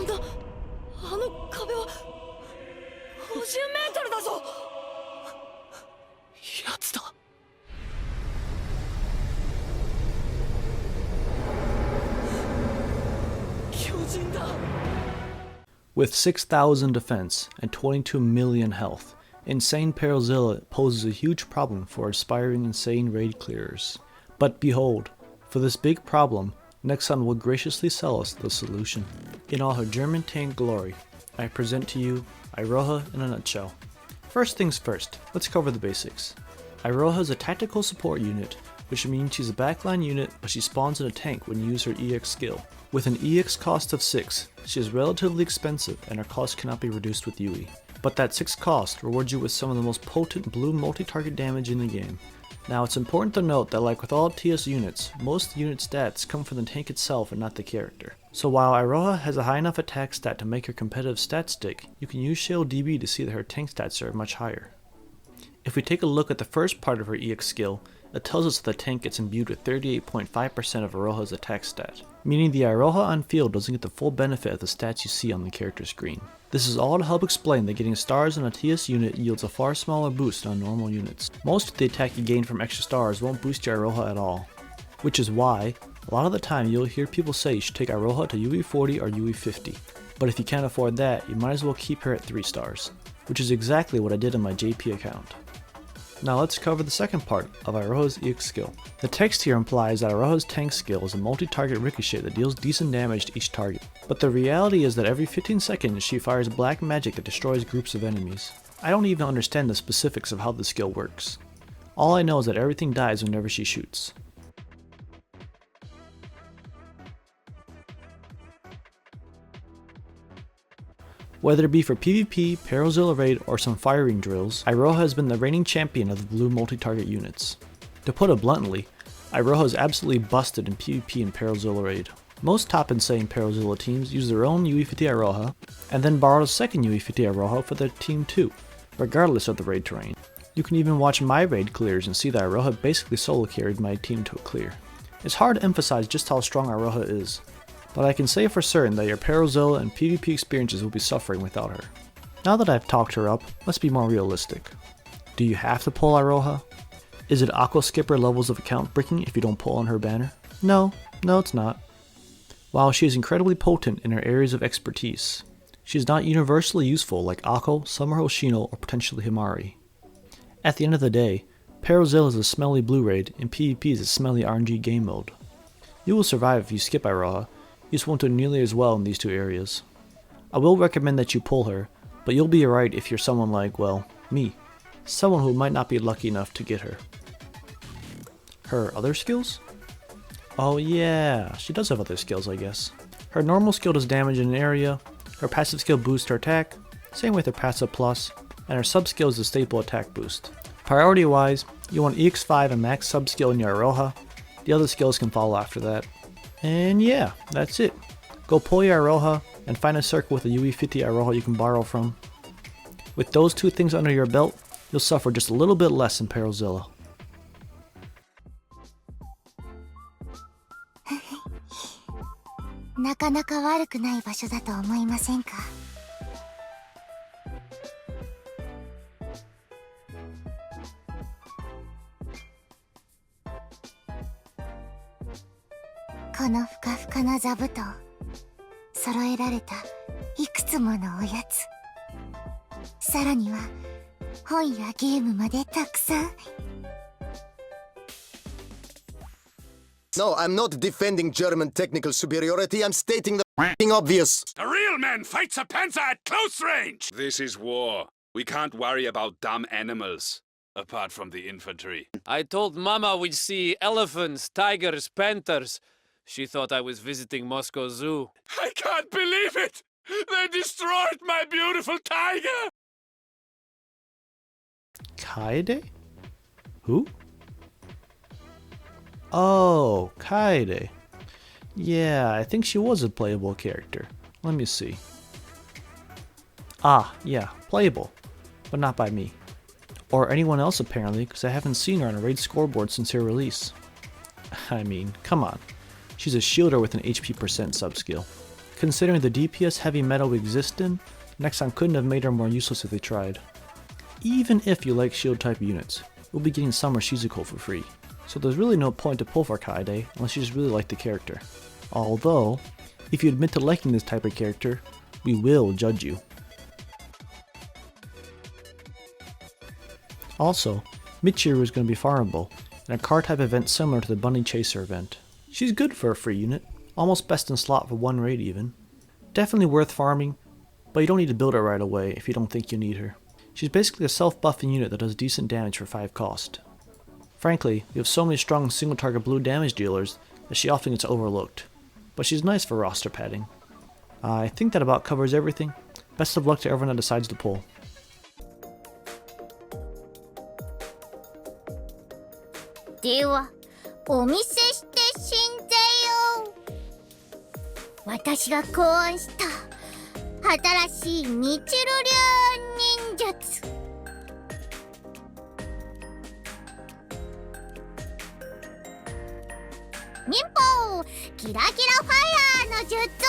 んだ、あの壁は50メートルだぞ。やつだ。巨人だ。With 6,000 defense and 22 million health, Insane Perozilla poses a huge problem for aspiring insane raid clearers. But behold, for this big problem, Nexon will graciously sell us the solution. In all her German tank glory, I present to you Iroha in a nutshell. First things first, let's cover the basics. Iroha is a tactical support unit, which means she's a backline unit, but she spawns in a tank when you use her EX skill. With an EX cost of 6, she is relatively expensive and her cost cannot be reduced with Yui. But that 6 cost rewards you with some of the most potent blue multi-target damage in the game. Now it's important to note that like with all TS units, most unit stats come from the tank itself and not the character. So while Iroha has a high enough attack stat to make her competitive stat stick, you can use Shale DB to see that her tank stats are much higher. If we take a look at the first part of her EX skill, it tells us that the tank gets imbued with 38.5% of Iroha's attack stat, meaning the Iroha on field doesn't get the full benefit of the stats you see on the character screen. This is all to help explain that getting stars on a TS unit yields a far smaller boost than on normal units. Most of the attack you gain from extra stars won't boost your Iroha at all, which is why, a lot of the time you'll hear people say you should take Iroha to UE40 or UE50, but if you can't afford that, you might as well keep her at 3 stars, which is exactly what I did on my JP account. Now let's cover the second part of Iroha's EX skill. The text here implies that Iroha's tank skill is a multi-target ricochet that deals decent damage to each target, but the reality is that every 15 seconds she fires black magic that destroys groups of enemies. I don't even understand the specifics of how the skill works. All I know is that everything dies whenever she shoots. Whether it be for PvP, Perozilla raid, or some firing drills, Iroha has been the reigning champion of the blue multi-target units. To put it bluntly, Iroha is absolutely busted in PvP and Perozilla raid. Most top insane Perozilla teams use their own UE50 Iroha, and then borrow a second UE50 Iroha for their team too, regardless of the raid terrain. You can even watch my raid clears and see that Iroha basically solo carried my team to a clear. It's hard to emphasize just how strong Iroha is, but I can say for certain that your Perozilla and PvP experiences will be suffering without her. Now that I've talked her up, let's be more realistic. Do you have to pull Iroha? Is it Aqua Skipper levels of account breaking if you don't pull on her banner? No, it's not. While she is incredibly potent in her areas of expertise, she is not universally useful like Akko, Summer Hoshino, or potentially Himari. At the end of the day, Perozilla is a smelly blue raid and PvP is a smelly RNG game mode. You will survive if you skip Iroha, you just won't do nearly as well in these two areas. I will recommend that you pull her, but you'll be alright if you're someone like, well, me. Someone who might not be lucky enough to get her. Her other skills? Oh yeah, she does have other skills I guess. Her normal skill does damage in an area, her passive skill boosts her attack, same with her passive plus, and her sub skill is a staple attack boost. Priority wise, you want EX5 and max sub skill in your Iroha, the other skills can follow after that. And yeah, that's it. Go pull your Iroha and find a circle with a UE50 Iroha you can borrow from. With those two things under your belt, you'll suffer just a little bit less in Perozilla. なかなか悪くない場所だと思いませんか? このふかふかな座布団、揃えられたいくつものおやつ、さらには本やゲームまでたくさん。 No, I'm not defending German technical superiority, I'm stating the f***ing obvious. A real man fights a panzer at close range! This is war. We can't worry about dumb animals. Apart from the infantry. I told Mama we'd see elephants, tigers, panthers. She thought I was visiting Moscow Zoo. I can't believe it! They destroyed my beautiful tiger! Kaede? Who? Oh, Kaede. Yeah, I think she was a playable character. Let me see. Ah, yeah, playable. But not by me. Or anyone else apparently, because I haven't seen her on a raid scoreboard since her release. I mean, come on. She's a shielder with an HP% sub skill. Considering the DPS heavy meta we exist in, Nexon couldn't have made her more useless if they tried. Even if you like shield type units, we'll be getting Summer Shizuko for free, so there's really no point to pull for Kaede unless you just really like the character. Although, if you admit to liking this type of character, we will judge you. Also, Michiru is going to be farmable, in a car type event similar to the Bunny Chaser event. She's good for a free unit, almost best in slot for 1 raid even. Definitely worth farming, but you don't need to build her right away if you don't think you need her. She's basically a self-buffing unit that does decent damage for 5 cost. Frankly, we have so many strong single target blue damage dealers that she often gets overlooked, but she's nice for roster padding. I think that about covers everything. Best of luck to everyone that decides to pull. ではお見せしてしんぜよう。私が考案した新しいミチル流忍術。忍法キラキラファイヤーの術。